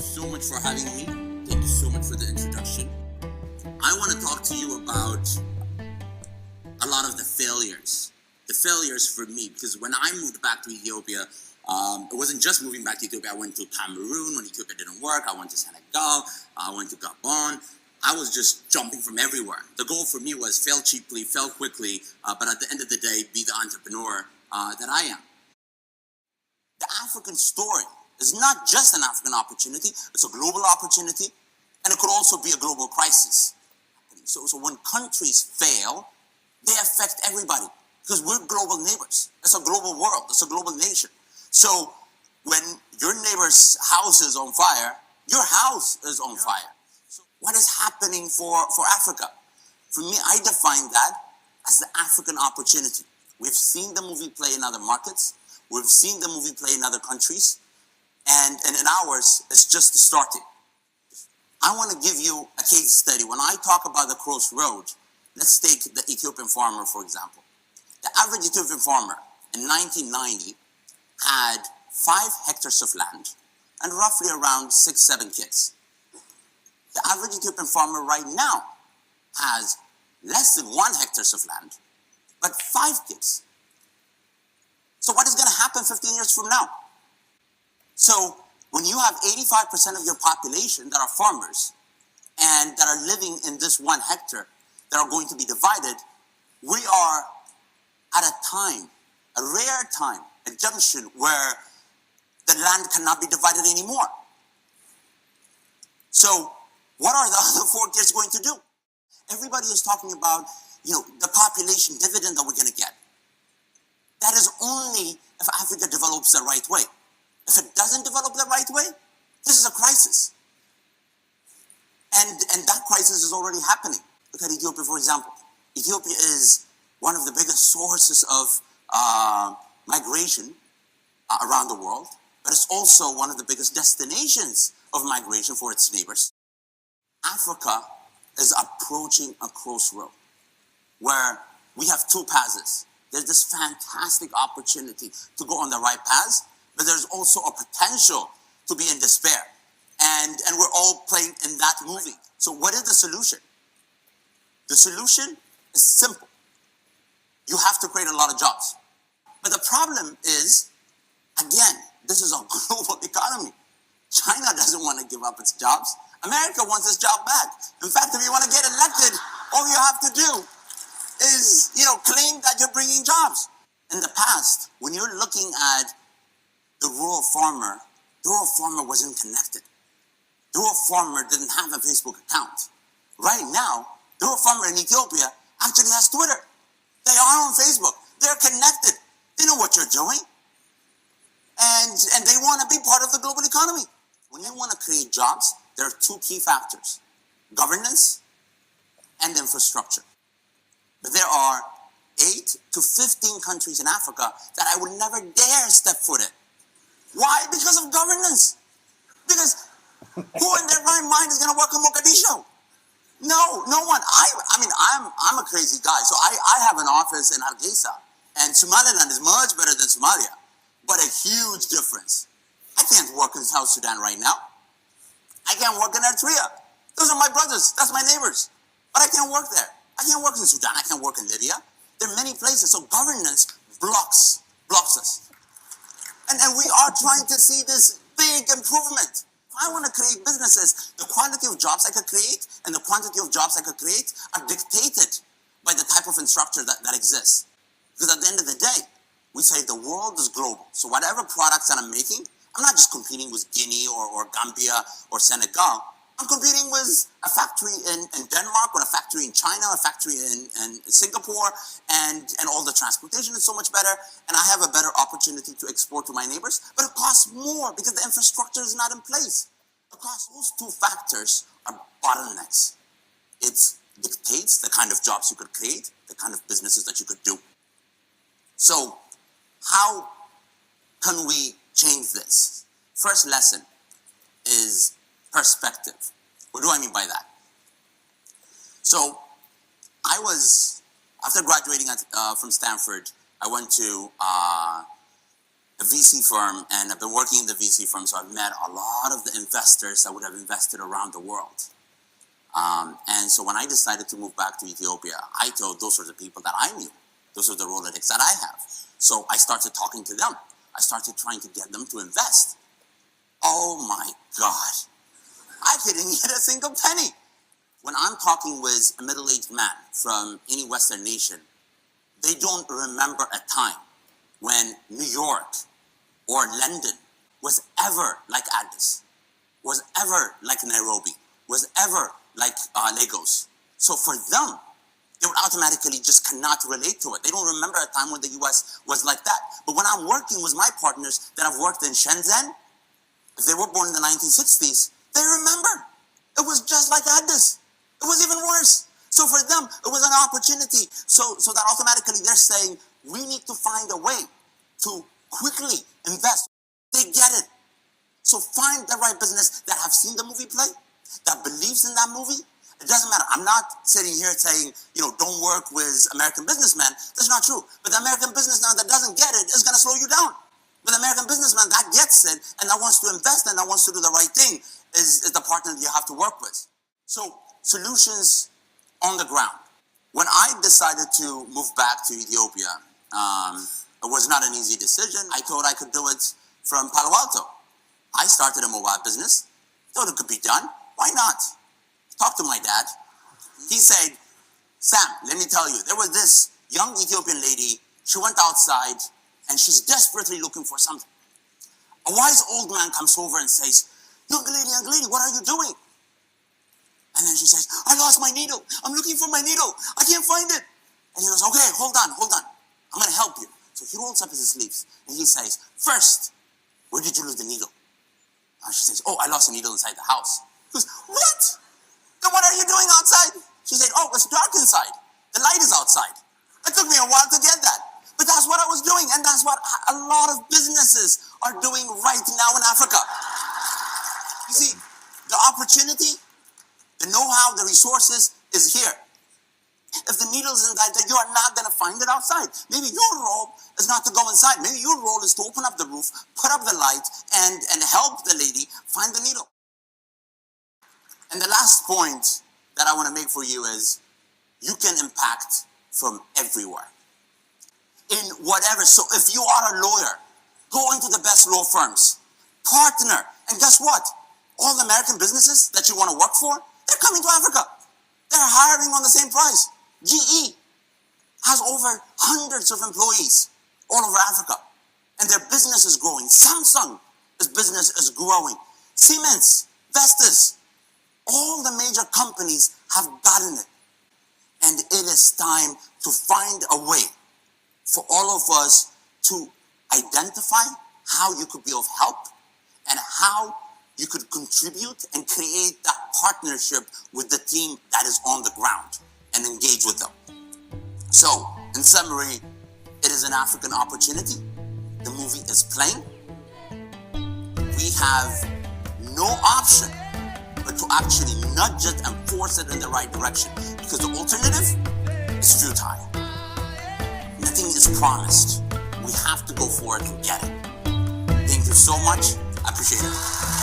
so much for having me. Thank you so much for the introduction. I want to talk to you about a lot of the failures. The failures for me, because when I moved back to Ethiopia, it wasn't just moving back to Ethiopia. I went to Cameroon when Ethiopia didn't work. I went to Senegal. I went to Gabon. I was just jumping from everywhere. The goal for me was fail cheaply, fail quickly, but at the end of the day, be the entrepreneur that I am. The African story is not just an African opportunity, it's a global opportunity, and it could also be a global crisis. So when countries fail, they affect everybody, because we're global neighbors. It's a global world, it's a global nation. So when your neighbor's house is on fire, your house is on fire. So what is happening for Africa? For me, I define that as the African opportunity. We've seen the movie play in other markets. We've seen the movie play in other countries. And in ours, it's just starting. I want to give you a case study. When I talk about the crossroad, let's take the Ethiopian farmer, for example. The average Ethiopian farmer in 1990 had 5 hectares of land and roughly around 6-7 kids. The average Ethiopian farmer right now has less than 1 hectare of land, but 5 kids. So what is going to happen 15 years from now? So when you have 85% of your population that are farmers and that are living in this 1 hectare that are going to be divided, we are at a time, a rare time, a junction where the land cannot be divided anymore. So what are the other 4 kids going to do? Everybody is talking about, the population dividend that we're going to get. That is only if Africa develops the right way. If it doesn't develop the right way, this is a crisis. And that crisis is already happening. Look at Ethiopia, for example. Ethiopia is one of the biggest sources of migration around the world, but it's also one of the biggest destinations of migration for its neighbors. Africa is approaching a crossroad where we have 2 paths. There's this fantastic opportunity to go on the right path, but there's also a potential to be in despair. And we're all playing in that movie. So what is the solution? The solution is simple. You have to create a lot of jobs. But the problem is, again, this is a global economy. China doesn't want to give up its jobs. America wants its job back. In fact, if you want to get elected, all you have to do is, claim that you're bringing jobs. In the past, when you're looking at the rural farmer wasn't connected. The rural farmer didn't have a Facebook account. Right now, the rural farmer in Ethiopia actually has Twitter. They are on Facebook. They're connected. They know what you're doing. And they want to be part of the global economy. When you want to create jobs, there are 2 key factors: governance and infrastructure. But there are 8 to 15 countries in Africa that I would never dare step foot in. Why? Because of governance. Because who in their right mind is going to work in Mogadishu? No one. I'm a crazy guy, so I have an office in Hargeisa, and Somaliland is much better than Somalia, but a huge difference. I can't work in South Sudan right now. I can't work in Eritrea. Those are my brothers. That's my neighbors. But I can't work there. I can't work in Sudan. I can't work in Libya. There are many places. So governance blocks us. And we are trying to see this big improvement. If I want to create businesses, the quantity of jobs I could create and the quantity of jobs I could create are dictated by the type of infrastructure that exists. Because at the end of the day, we say the world is global. So whatever products that I'm making, I'm not just competing with Guinea or Gambia or Senegal. I'm competing with a factory in Denmark, or a factory in China, a factory in Singapore, and all the transportation is so much better, and I have a better opportunity to export to my neighbors, but it costs more because the infrastructure is not in place. Across those 2 factors are bottlenecks. It dictates the kind of jobs you could create, the kind of businesses that you could do. So how can we change this? First lesson is perspective. What do I mean by that? So after graduating from Stanford, I went to a VC firm, and I've been working in the VC firm, so I've met a lot of the investors that would have invested around the world. And so when I decided to move back to Ethiopia, I told those are the people that I knew. Those are the Rolodex that I have. So I started talking to them. I started trying to get them to invest. Oh my God. I didn't get a single penny. When I'm talking with a middle-aged man from any Western nation, they don't remember a time when New York or London was ever like Addis, was ever like Nairobi, was ever like Lagos. So for them, they would automatically just cannot relate to it. They don't remember a time when the US was like that. But when I'm working with my partners that have worked in Shenzhen, if they were born in the 1960s, they remember. It was just like Addis. It was even worse. So for them, it was an opportunity. So that automatically they're saying, we need to find a way to quickly invest. They get it. So find the right business that have seen the movie play, that believes in that movie. It doesn't matter. I'm not sitting here saying, don't work with American businessmen. That's not true. But the American businessman that doesn't get it is going to slow you down. But the American businessman that gets it and that wants to invest and that wants to do the right thing is the partner that you have to work with. So solutions on the ground. When I decided to move back to Ethiopia, it was not an easy decision. I thought I could do it from Palo Alto. I started a mobile business. Thought it could be done. Why not? Talked to my dad. He said, Sam, let me tell you, there was this young Ethiopian lady. She went outside and she's desperately looking for something. A wise old man comes over and says, young lady, what are you doing? And then she says, I lost my needle. I'm looking for my needle. I can't find it. And he goes, okay, hold on. I'm going to help you. So he rolls up his sleeves and he says, first, where did you lose the needle? And she says, oh, I lost a needle inside the house. He goes, what? Then what are you doing outside? She said, oh, it's dark inside. The light is outside. It took me a while to get that. But that's what I was doing. And that's what a lot of businesses are doing right now in Africa. You see, the opportunity, the know-how, the resources is here. If the needle's inside, that you are not going to find it outside. Maybe your role is not to go inside. Maybe your role is to open up the roof, put up the light, and help the lady find the needle. And the last point that I want to make for you is you can impact from everywhere. In whatever. So if you are a lawyer, go into the best law firms, partner, and guess what? All the American businesses that you want to work for, they're coming to Africa. They're hiring on the same price. GE has over hundreds of employees all over Africa, and their business is growing. Samsung, his business is growing. Siemens, Vestas, all the major companies have gotten it. And it is time to find a way for all of us to identify how you could be of help and how you could contribute and create that partnership with the team that is on the ground and engage with them. So, in summary, it is an African opportunity. The movie is playing. We have no option but to actually nudge it and force it in the right direction, because the alternative is futile. Nothing is promised. We have to go for it and get it. Thank you so much. I appreciate it.